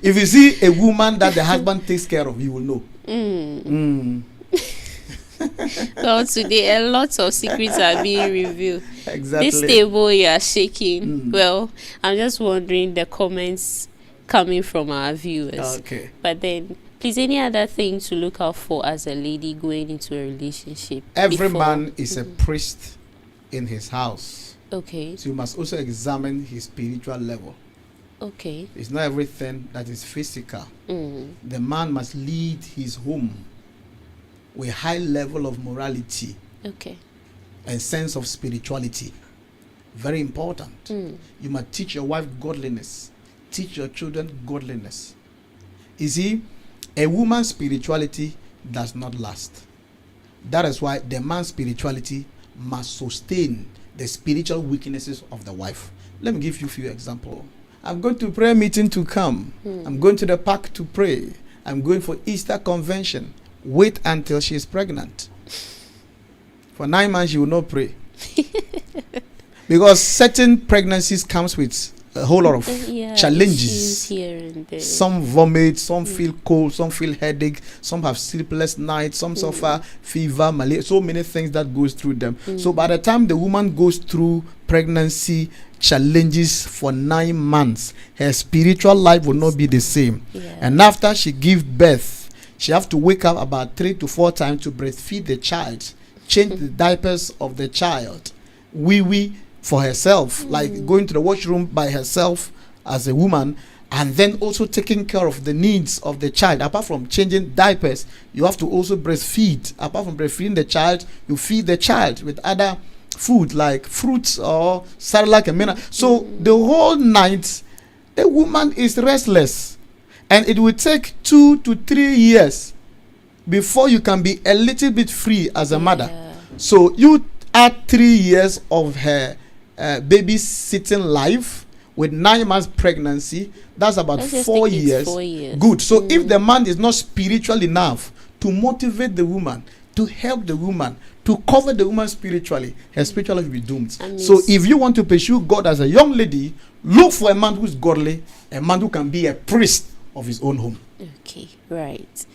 If you see a woman that the husband takes care of, you will know. So today, a lot of secrets are being revealed. Exactly. This table you are shaking. Well, I'm just wondering the comments coming from our viewers. Okay. But then, please, any other thing to look out for as a lady going into a relationship? Every before- man is a priest in his house. Okay. So you must also examine his spiritual level. Okay. It's not everything that is physical. Mm. The man must lead his home with high level of morality Okay. and sense of spirituality. Very important. Mm. You must teach your wife godliness. Teach your children godliness. You see, a woman's spirituality does not last. That is why the man's spirituality must sustain the spiritual weaknesses of the wife. Let me give you a few examples. I'm going to prayer meeting to come. I'm going to the park to pray. I'm going for Easter convention. Wait until she is pregnant. For 9 months, she will not pray. Because certain pregnancies comes with a whole lot of Yeah, challenges. issues here and there. Some vomit, some feel cold, some feel headache, some have sleepless nights, some suffer fever, malaria, so many things that goes through them. So by the time the woman goes through pregnancy challenges for 9 months, her spiritual life will not be the same. Yeah. And after she gives birth, she have to wake up about 3 to 4 times to breastfeed the child, change the diapers of the child, wee for herself, like going to the washroom by herself as a woman, and then also taking care of the needs of the child. Apart from changing diapers, you have to also breastfeed. Apart from breastfeeding the child, you feed the child with other food like fruits or Cerelac and mineral. So the whole night, a woman is restless, and it will take 2 to 3 years before you can be a little bit free as a mother. Yeah. So you add 3 years of her babysitting life with 9 months pregnancy. That's about Let's just 4 take it years. 4 years. Good. So if the man is not spiritual enough to motivate the woman, to help the woman, to cover the woman spiritually, her spiritual life will be doomed. I mean, So if you want to pursue God as a young lady, look for a man who's godly, a man who can be a priest of his own home. Okay, right.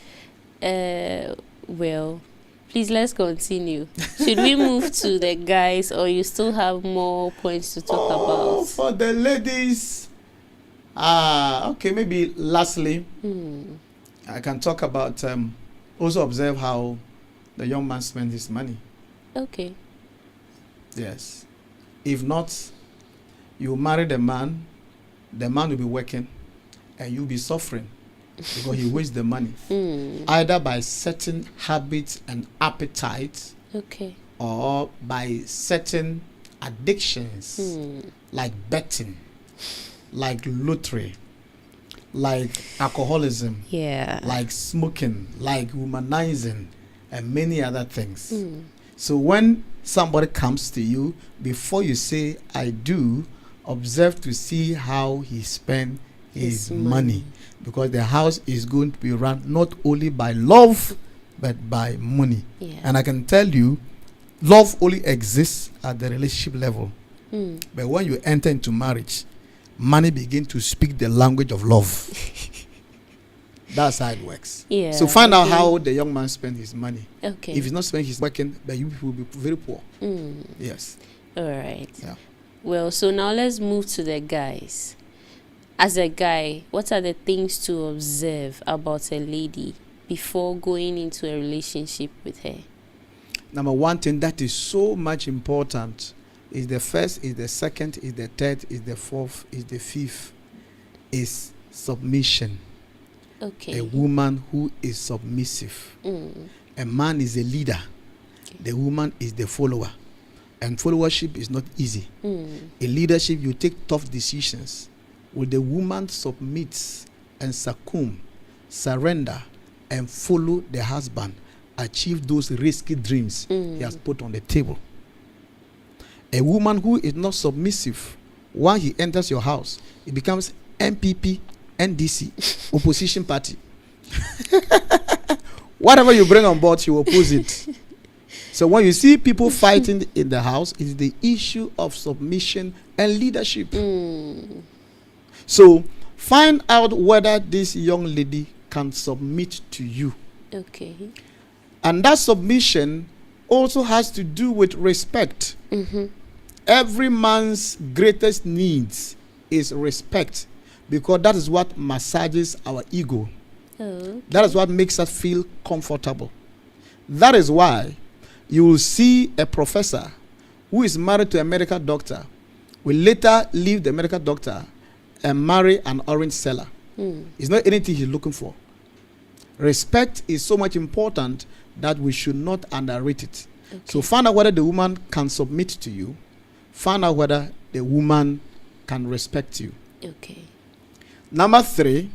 Well, please let's continue. Should we move to the guys, or you still have more points to talk about? For the ladies, okay, maybe lastly, I can talk about also observe how the young man spends his money. Okay. Yes. If not, you marry the man will be working, and you'll be suffering because he wastes the money. Either by certain habits and appetites, Okay. or by certain addictions like betting, like lottery, like alcoholism, Yeah. like smoking, like womanizing, and many other things. So when somebody comes to you, before you say I do, observe to see how he spend his money, because the house is going to be run not only by love but by money. Yeah. And I can tell you, love only exists at the relationship level. But when you enter into marriage, money begin to speak the language of love. That's how it works. Yeah. So find out okay. how the young man spends his money. Okay. If he's not spending his working, then you will be very poor. Yes. All right. Yeah. Well, so now let's move to the guys. As a guy, what are the things to observe about a lady before going into a relationship with her? Number one thing that is so much important is the first, is the second, is the third, is the fourth, is the fifth, is submission. Okay. A woman who is submissive. A man is a leader. Okay. The woman is the follower. And followership is not easy. In leadership, you take tough decisions. Will the woman submit and succumb, surrender, and follow the husband, achieve those risky dreams he has put on the table? A woman who is not submissive, when he enters your house, it becomes MPP, NDC, opposition party. Whatever you bring on board, she will oppose it. So when you see people fighting in the house, it's the issue of submission and leadership. So find out whether this young lady can submit to you. Okay. And that submission also has to do with respect. Every man's greatest needs is respect, because that is what massages our ego. Oh. That is what makes us feel comfortable. That is why you will see a professor who is married to a medical doctor will later leave the medical doctor and marry an orange seller. It's not anything he's looking for. Respect is so much important that we should not underrate it. Okay. So find out whether the woman can submit to you. Find out whether the woman can respect you. Okay. Number 3,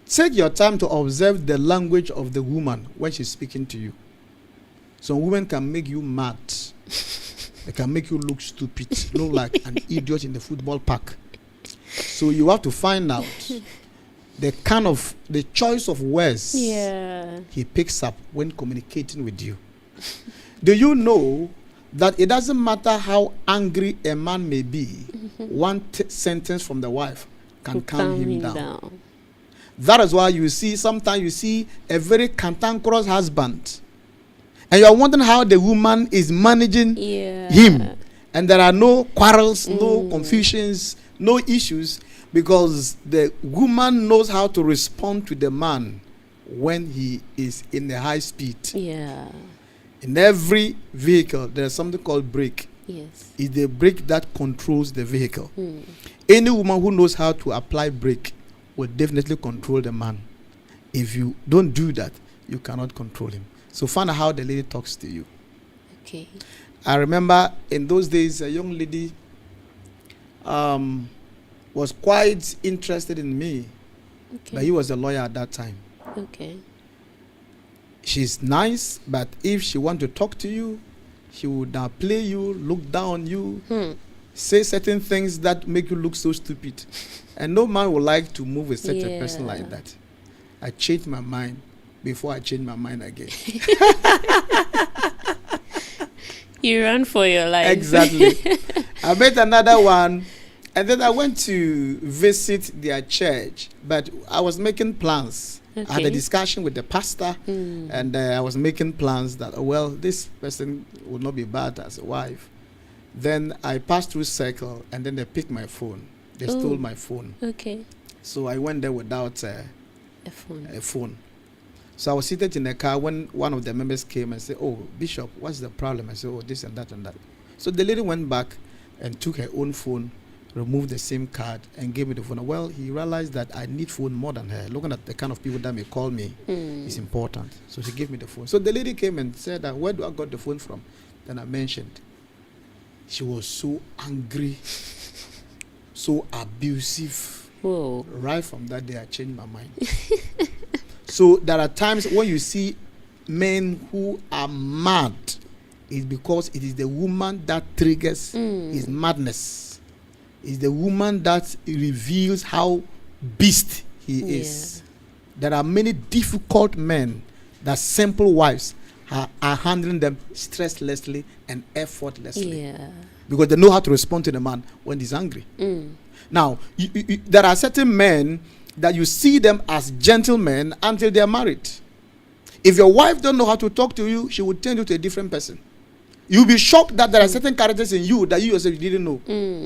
take your time to observe the language of the woman when she's speaking to you. Some women can make you mad. They can make you look stupid, look like an idiot in the football park. So you have to find out the choice of words he picks up when communicating with you. Do you know that it doesn't matter how angry a man may be, one sentence from the wife can calm him down. That is why sometimes you see a very cantankerous husband, and you are wondering how the woman is managing him, and there are no quarrels, no confusions, no issues, because the woman knows how to respond to the man when he is in a high speed. In every vehicle, there is something called brake. Yes. It's the brake that controls the vehicle. Any woman who knows how to apply brake will definitely control the man. If you don't do that, you cannot control him. So find out how the lady talks to you. Okay. I remember in those days, a young lady was quite interested in me, but he was a lawyer at that time. Okay. She's nice, but if she want to talk to you, she would now play you, look down on you, say certain things that make you look so stupid. And no man would like to move with such a person like that. I changed my mind before I changed my mind again. You run for your life. Exactly. I met another one, and then I went to visit their church, but I was making plans. Okay. I had a discussion with the pastor, and I was making plans that, well, this person would not be bad as a wife. Then I passed through circle, and then they picked my phone. They stole my phone. Okay. So I went there without a phone. So I was seated in the car when one of the members came and said, "Oh, Bishop, what's the problem?" I said, "Oh, this and that and that." So the lady went back and took her own phone, removed the SIM card, and gave me the phone. Well, he realized that I need phone more than her. Looking at the kind of people that may call me is important. So she gave me the phone. So the lady came and said, "Where do I got the phone from?" Then I mentioned. She was so angry, so abusive. Whoa. Right from that day, I changed my mind. So there are times when you see men who are mad, it's because it is the woman that triggers his madness. It's the woman that reveals how beast he is. There are many difficult men that simple wives are handling them stresslessly and effortlessly. Because they know how to respond to the man when he's angry. Now, there are certain men that you see them as gentlemen until they are married. If your wife don't know how to talk to you, she will turn you to a different person. You'll be shocked that there are certain characters in you that you yourself didn't know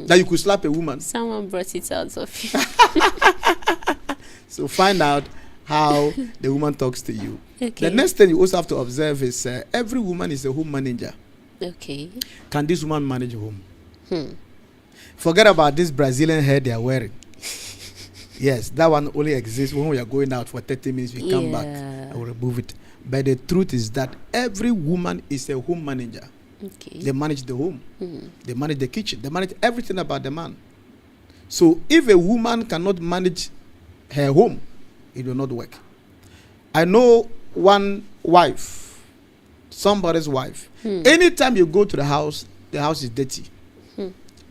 that you could slap a woman. Someone brought it out of you. So find out how the woman talks to you. Okay. The next thing you also have to observe is every woman is a home manager. Okay. Can this woman manage a home? Forget about this Brazilian hair they are wearing. Yes, that one only exists when we are going out for 30 minutes. We come back, I will remove it. But the truth is that every woman is a home manager. Okay. They manage the home. They manage the kitchen. They manage everything about the man. So if a woman cannot manage her home, it will not work. I know one wife, somebody's wife. Anytime you go to the house is dirty.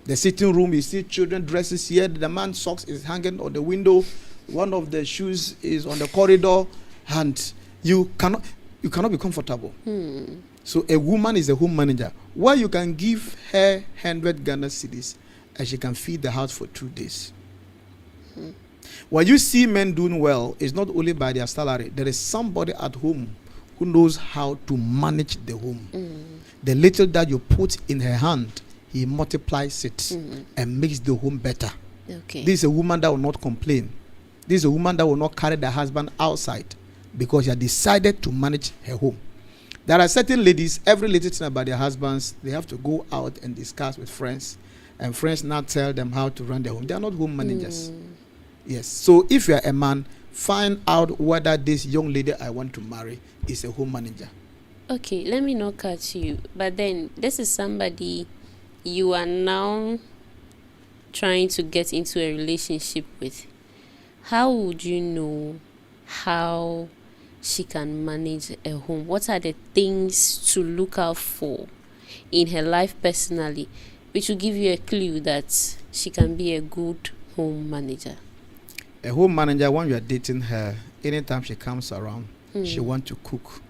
The sitting room, you see children dresses here. The man's socks is hanging on the window. One of the shoes is on the corridor, and you cannot be comfortable. So a woman is a home manager, where you can give her 100 Ghana cedis, and she can feed the house for 2 days. When you see men doing well, it's not only by their salary. There is somebody at home who knows how to manage the home. The little that you put in her hand, he multiplies it and makes the home better. Okay. This is a woman that will not complain. This is a woman that will not carry the husband outside because she has decided to manage her home. There are certain ladies, every little thing about their husbands, they have to go out and discuss with friends, and friends now tell them how to run their home. They are not home managers. Yes. So if you are a man, find out whether this young lady I want to marry is a home manager. Okay, let me not cut you. But then this is somebody you are now trying to get into a relationship with. How would you know how she can manage a home? What are the things to look out for in her life personally, which will give you a clue that she can be a good home manager? A home manager, when you are dating her, anytime she comes around, she wants to cook.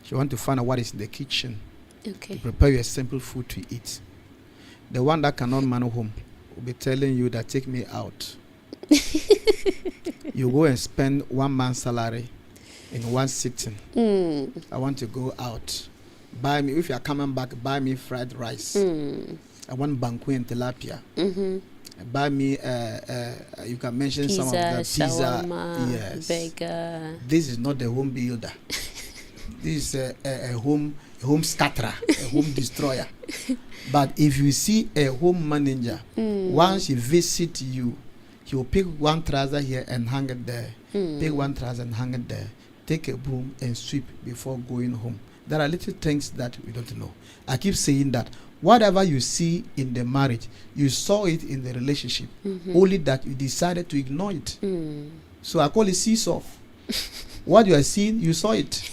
She wants to find out what is in the kitchen. Okay. To prepare you a simple food to eat. The one that cannot manage home will be telling you that take me out. You go and spend 1 month's salary in one sitting. I want to go out. Buy me, if you are coming back, buy me fried rice. I want banku and tilapia. Buy me, you can mention Pizza, some of the pizza. shawarma, Yes. burger. This is not a home builder. This is a home scatterer, a home destroyer. But if you see a home manager, once he visits you, he will pick one trouser here and hang it there. Pick one trouser and hang it there. Take a broom and sweep before going home. There are little things that we don't know. I keep saying that whatever you see in the marriage, you saw it in the relationship, only that you decided to ignore it. So I call it seesaw. What you are seeing, you saw it.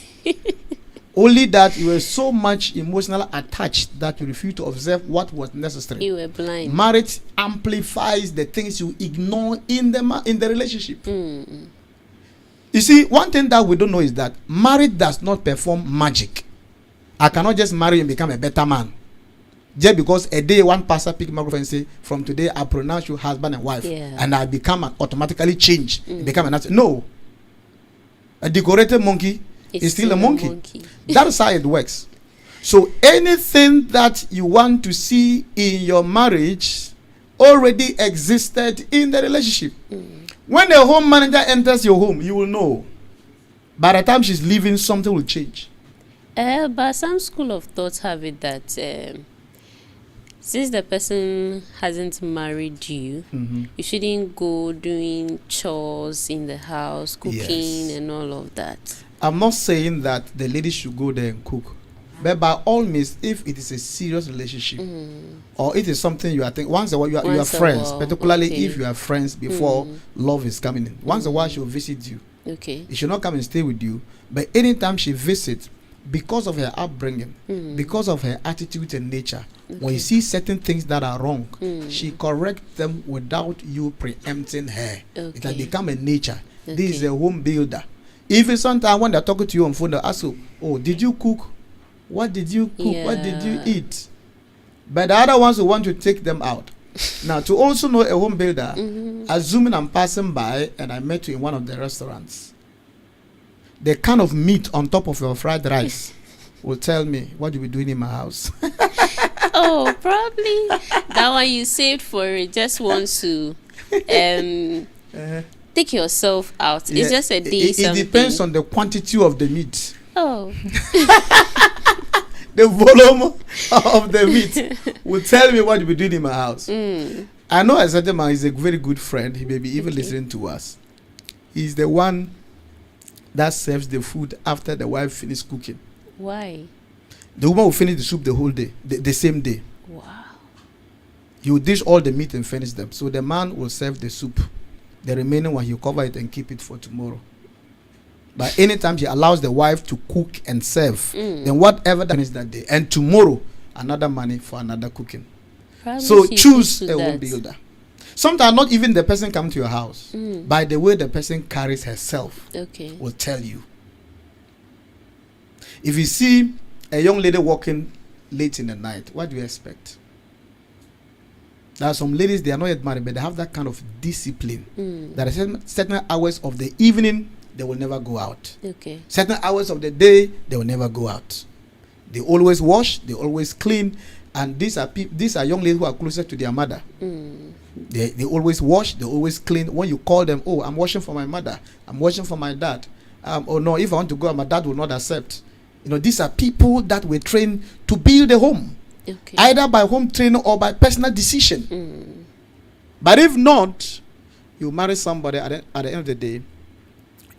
Only that you were so much emotionally attached that you refused to observe what was necessary. You were blind. Marriage amplifies the things you ignore in the relationship. You see, one thing that we don't know is that marriage does not perform magic. I cannot just marry and become a better man. Just because a day one pastor pick microphone and say, from today I pronounce you husband and wife, and I become automatically change, become a natural. No. A decorated monkey is still a monkey. That's how it works. So anything that you want to see in your marriage already existed in the relationship. When the home manager enters your home, you will know. By the time she's leaving, something will change. But some school of thought have it that since the person hasn't married you, you shouldn't go doing chores in the house, cooking and all of that. I'm not saying that the lady should go there and cook. But by all means, if it is a serious relationship, or it is something you are thinking, once a while you are friends, particularly if you are friends before love is coming in. Once a while she will visit you. Okay. She should not come and stay with you. But anytime she visits, because of her upbringing, because of her attitude and nature, when you see certain things that are wrong, she corrects them without you preempting her. It has become a nature. This is a home builder. Even sometimes when they're talking to you on phone, they ask you, oh, did you cook? What did you cook? What did you eat? But the other ones who want to take them out. Now, to also know a home builder, assuming I'm passing by and I met you in one of the restaurants, the kind of meat on top of your fried rice will tell me what you'll be doing in my house. Oh, probably that one you saved for it. Just want to take yourself out. It's just a day. It depends on the quantity of the meat. Oh. The volume of the meat will tell me what you'll be doing in my house. I know a certain man is a very good friend. He may be even listening to us. He's the one that serves the food after the wife finishes cooking. Why? The woman will finish the soup the whole day, the same day. Wow. He will dish all the meat and finish them. So the man will serve the soup. The remaining one, he'll cover it and keep it for tomorrow. But anytime he allows the wife to cook and serve, then whatever that is that day, and tomorrow, another money for another cooking. Probably So choose a home builder. Sometimes not even the person come to your house. By the way the person carries herself, will tell you. If you see a young lady walking late in the night, what do you expect? There are some ladies, they are not yet married, but they have that kind of discipline. Mm. There are certain hours of the evening, they will never go out. Okay. Certain hours of the day, they will never go out. They always wash, they always clean. And these are young ladies who are closer to their mother. Mm. They always wash, they always clean. When you call them, oh, I'm washing for my mother, I'm washing for my dad. Oh no, if I want to go, my dad will not accept. These are people that were trained to build a home. Okay. Either by home training or by personal decision. Mm. But if not, you marry somebody at the end of the day,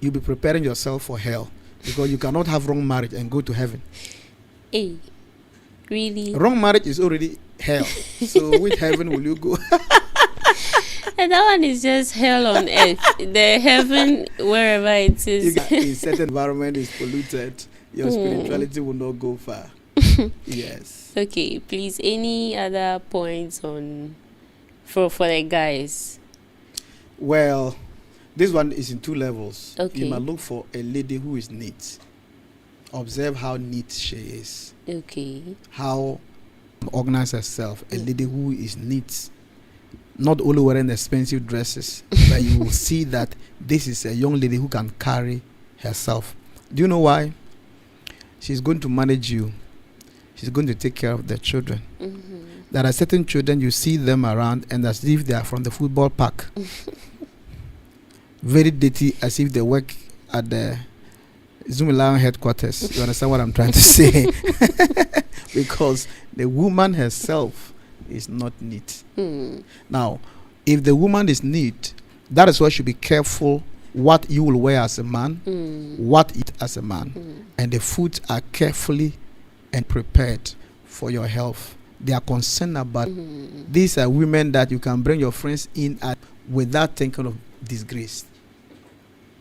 you'll be preparing yourself for hell, because you cannot have wrong marriage and go to heaven. Hey, really? Wrong marriage is already hell. So which heaven will you go? And that one is just hell on earth. The heaven, wherever it is. A certain environment is polluted, your spirituality will not go far. Yes. Okay, please, any other points on for the guys? Well, this one is in 2 levels. Okay. You might look for a lady who is neat. Observe how neat she is. Okay. How organize herself. A lady who is neat. Not only wearing expensive dresses, but you will see that this is a young lady who can carry herself. Do you know why? She's going to manage you. She's going to take care of the children. Mm-hmm. There are certain children, you see them around and as if they are from the football park. Very dirty, as if they work at the Zoom Lion headquarters. You understand what I'm trying to say? Because the woman herself is not neat. Mm. Now, if the woman is neat, that is why you should be careful what you will wear as a man, what eat as a man, and the foods are carefully and prepared for your health. They are concerned about these are women that you can bring your friends in at without thinking of disgrace.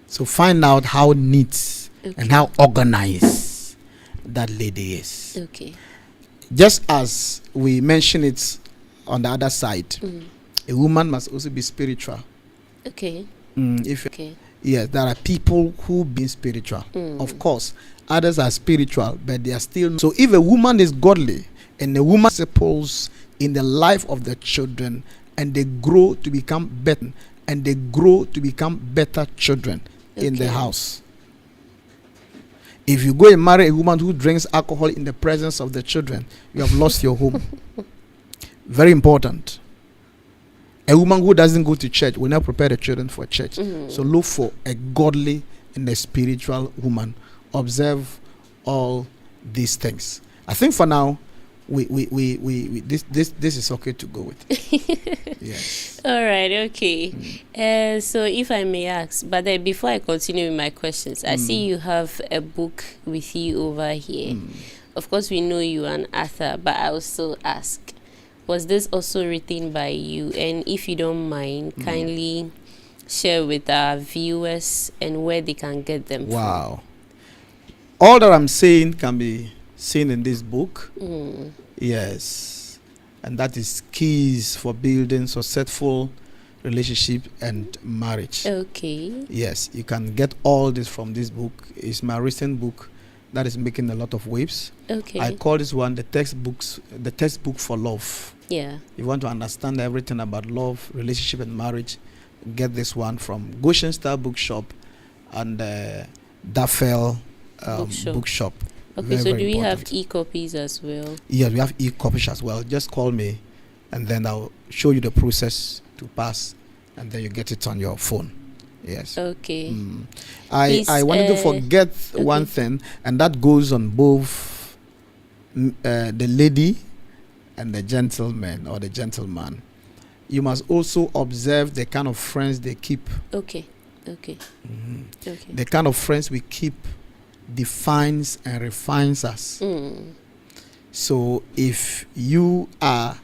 So find out how neat and how organized that lady is. Okay. Just as we mention it on the other side, a woman must also be spiritual. Okay. Okay. Yes, there are people who be spiritual. Of course, others are spiritual, but they are still. So if a woman is godly and a woman supposes in the life of the children, and they grow to become better, and they grow to become better children in the house. If you go and marry a woman who drinks alcohol in the presence of the children, you have lost your home. Very important. A woman who doesn't go to church will not prepare the children for church. So look for a godly and a spiritual woman. Observe all these things. I think for now, this is okay to go with. Yes. All right. Okay. So if I may ask, but then before I continue with my questions, I see you have a book with you over here. Of course, we know you are an author, but I will still ask, was this also written by you? And if you don't mind, kindly share with our viewers and where they can get them from. All that I'm saying can be seen in this book. Yes. And that is keys for building successful relationship and marriage. Okay. Yes, you can get all this from this book. It's my recent book that is making a lot of waves. Okay. I call this one the textbook for love. Yeah. If you want to understand everything about love, relationship, and marriage, get this one from Goshen Star Bookshop and Daffel Bookshop. Okay, Very, so very do we important. have e-copies as well? Yes, we have e-copies as well. Just call me, and then I'll show you the process to pass, and then you get it on your phone. Yes. Okay. I wanted to forget one thing, and that goes on both the lady and the gentleman or the gentleman. You must also observe the kind of friends they keep. Okay. The kind of friends we keep defines and refines us. So if you are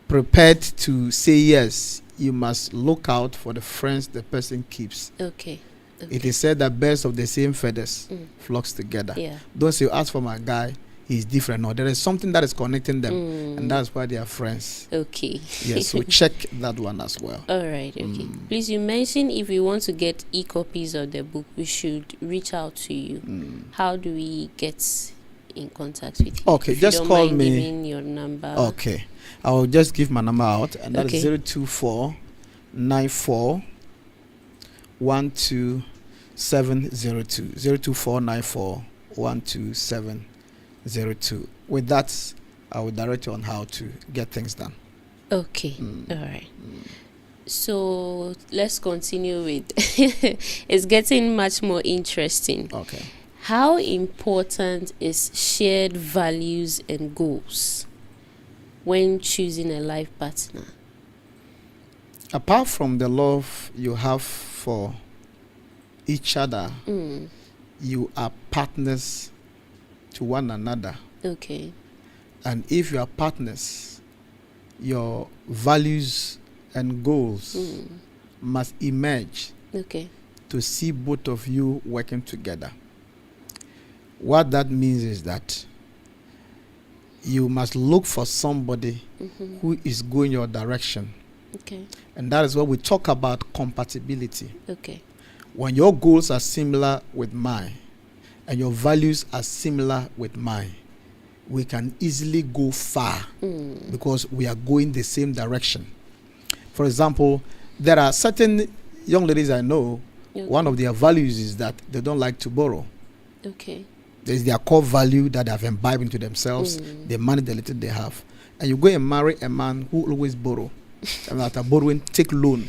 prepared to say yes, you must look out for the friends the person keeps. Okay. It is said that birds of the same feathers flocks together. Yeah. Don't say, ask for my guy, he's different. No, there is something that is connecting them, and that's why they are friends. Okay. Yes, so check that one as well. All right. Okay. Please, you mentioned if we want to get e-copies of the book, we should reach out to you. How do we get in contact with you? Okay, If just you don't call mind me. giving your number. Okay, I'll just give my number out, and that is Okay. 024 94 12702. 024 94 12702. With that, I will direct you on how to get things done. Okay. Mm. All right. So let's continue with it's getting much more interesting. Okay. How important is shared values and goals when choosing a life partner? Apart from the love you have for each other, Mm. you are partners to one another. Okay. And if you are partners, your values and goals Mm. must emerge Okay. to see both of you working together. What that means is that you must look for somebody Mm-hmm. who is going your direction. Okay. And that is what we talk about compatibility. Okay. When your goals are similar with mine and your values are similar with mine, we can easily go far Mm. because we are going the same direction. For example, there are certain young ladies I know, Okay. one of their values is that they don't like to borrow. Okay. There's their core value that they have imbibed into themselves. Mm. They manage the little they have. And you go and marry a man who always borrow. And after borrowing, take loan.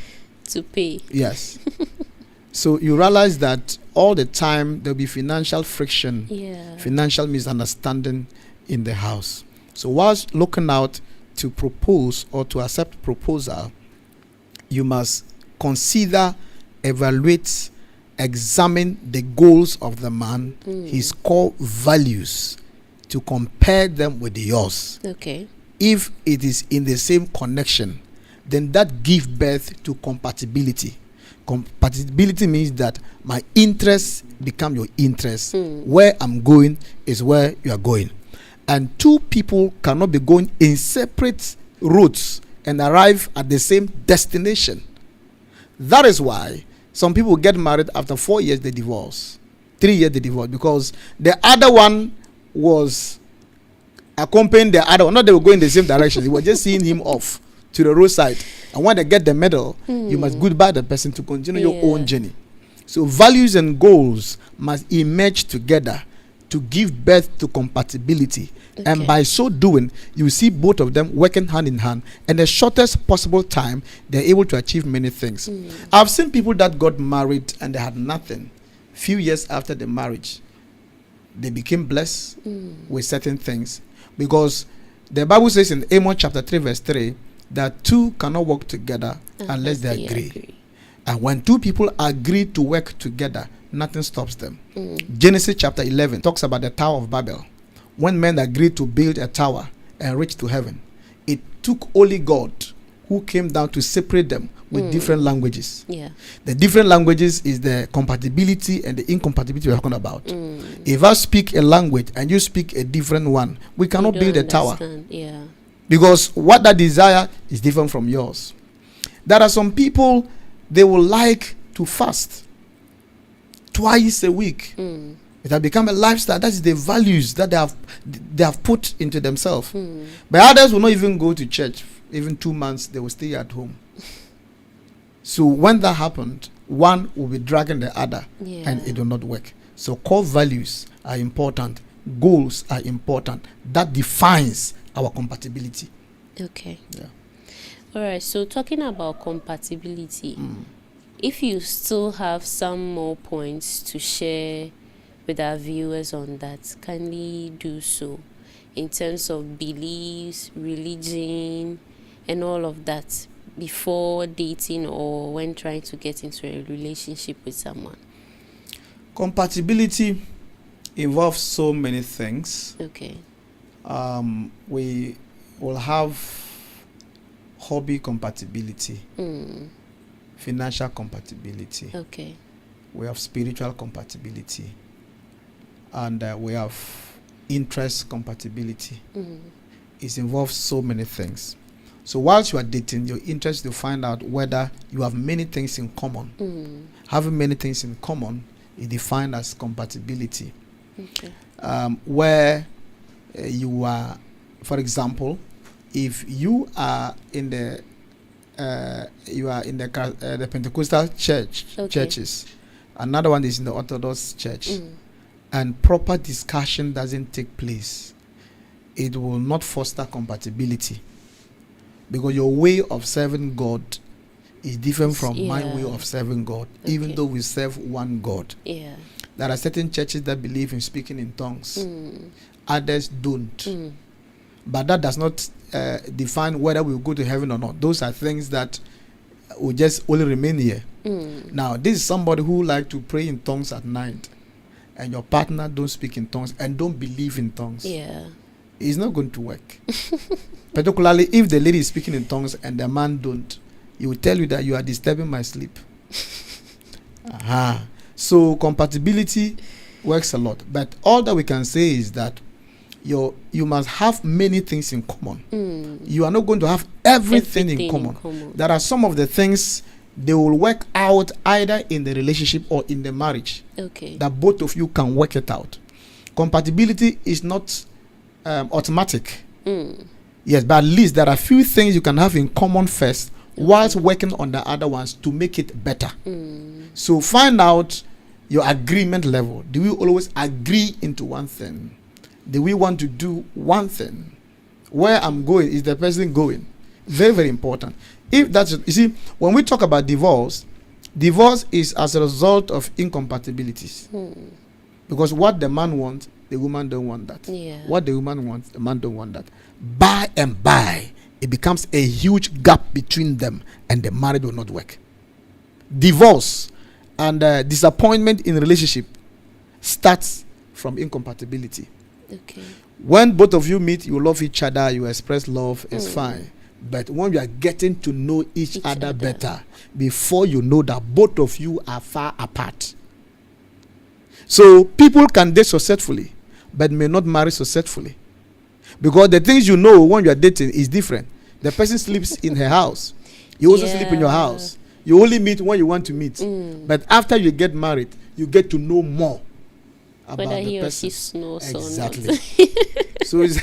To pay. Yes. So you realize that all the time there'll be financial friction, Yeah. financial misunderstanding in the house. So whilst looking out to propose or to accept proposal, you must consider, evaluate, examine the goals of the man, his core values, to compare them with yours. Okay. If it is in the same connection, then that gives birth to compatibility. Compatibility means that my interests become your interests. Where I'm going is where you are going. And two people cannot be going in separate routes and arrive at the same destination. That is why some people get married after 4 years they divorce, 3 years they divorce, because the other one was accompanying the other one. Not they were going in the same direction. They were just seeing him off to the roadside. And when they get the medal, you must goodbye the person to continue your own journey. So values and goals must emerge together to give birth to compatibility. And by so doing, you see both of them working hand in hand. And the shortest possible time, they're able to achieve many things. I've seen people that got married and they had nothing. Few years after the marriage, they became blessed with certain things. Because the Bible says in Amos chapter 3 verse 3 that two cannot work together unless they agree. And when two people agree to work together, nothing stops them. Genesis chapter 11 talks about the Tower of Babel. When men agreed to build a tower and reach to heaven, it took only God who came down to separate them with different languages. Yeah. The different languages is the compatibility and the incompatibility we're talking about. If I speak a language and you speak a different one, we cannot build a tower. Yeah. Because what that desire is different from yours. There are some people, they will like to fast twice a week. It has become a lifestyle. That is the values that they have put into themselves. But others will not even go to church. Even 2 months, they will stay at home. So when that happened, one will be dragging the other, and it will not work. So core values are important. Goals are important. That defines our compatibility. Okay. Yeah. All right. So talking about compatibility, if you still have some more points to share with our viewers on that, kindly do so in terms of beliefs, religion, and all of that before dating or when trying to get into a relationship with someone. Compatibility involves so many things. Okay. We will have hobby compatibility, financial compatibility, Okay. we have spiritual compatibility, and we have interest compatibility. It involves so many things. So whilst you are dating, your interest is to find out whether you have many things in common. Having many things in common is defined as compatibility. Okay. Where you are, for example, if you are in the the Pentecostal churches, another one is in the Orthodox church, and proper discussion doesn't take place, it will not foster compatibility, because your way of serving God is different from my way of serving God, even though we serve one God. There are certain churches that believe in speaking in tongues, others don't. But that does not define whether we'll go to heaven or not. Those are things that will just only remain here. Now, this is somebody who like to pray in tongues at night, and your partner don't speak in tongues and don't believe in tongues. It's not going to work. Particularly if the lady is speaking in tongues and the man don't, he will tell you that you are disturbing my sleep. So compatibility works a lot. But all that we can say is that you must have many things in common. You are not going to have everything in common. There are some of the things they will work out either in the relationship or in the marriage. That both of you can work it out. Compatibility is not automatic. Yes, but at least there are few things you can have in common first, whilst working on the other ones to make it better. So find out your agreement level. Do we always agree into one thing? Do we want to do one thing? Where I'm going, is the person going? Very, very important. If that's, you see, when we talk about divorce is as a result of incompatibilities. Because what the man wants, the woman don't want that. What the woman wants, the man don't want that. By and by, it becomes a huge gap between them, and the marriage will not work. Divorce and disappointment in relationship starts from incompatibility. When both of you meet, you love each other, you express love, it's fine. But when you are getting to know each other better, before you know that both of you are far apart. So people can date successfully, but may not marry successfully. Because the things you know when you are dating is different. The person sleeps in her house. You also sleep in your house. You only meet when you want to meet. But after you get married, you get to know more about whether the he person. or she snores Exactly. or not. So it's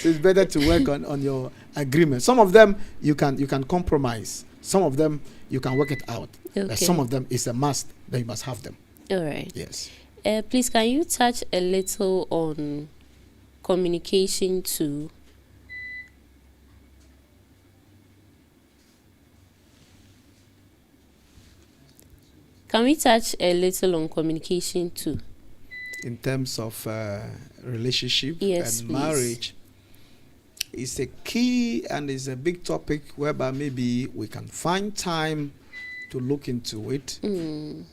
so it's better to work on your agreement. Some of them you can compromise. Some of them you can work it out. But some of them is a must that you must have them. All right. Yes. Please, can you touch a little on communication too? Can we touch a little on communication too? In terms of relationship Yes, and please. marriage, it's a key and it's a big topic whereby maybe we can find time to look into it.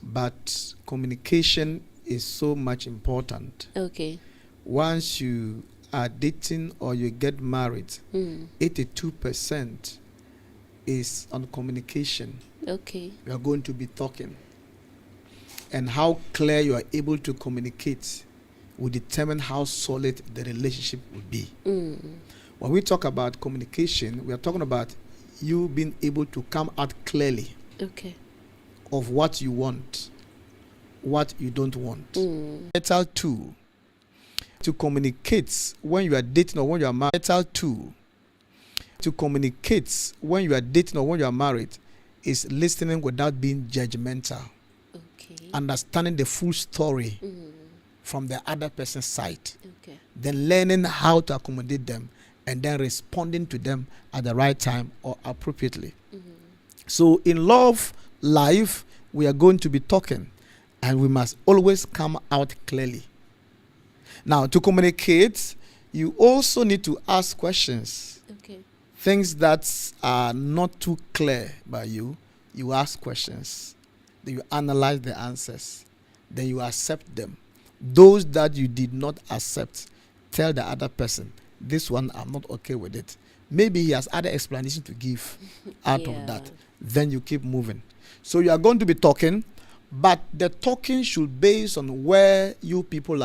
But communication is so much important. Once you are dating or you get married, 82% is on communication. You are going to be talking. And how clear you are able to communicate will determine how solid the relationship will be. When we talk about communication, we are talking about you being able to come out clearly of what you want, what you don't want. Vital tool to communicate when you are dating or when you are married. Vital tool to communicate when you are dating or when you are married is listening without being judgmental. Understanding the full story from the other person's side. Then learning how to accommodate them and then responding to them at the right time or appropriately. So in love life, we are going to be talking and we must always come out clearly. Now, to communicate, you also need to ask questions. Things that are not too clear by you, you ask questions. Then you analyze the answers. Then you accept them. Those that you did not accept, tell the other person, this one, I'm not okay with it. Maybe he has other explanation to give out of that. Then you keep moving. So you are going to be talking, but the talking should be based on where you people are.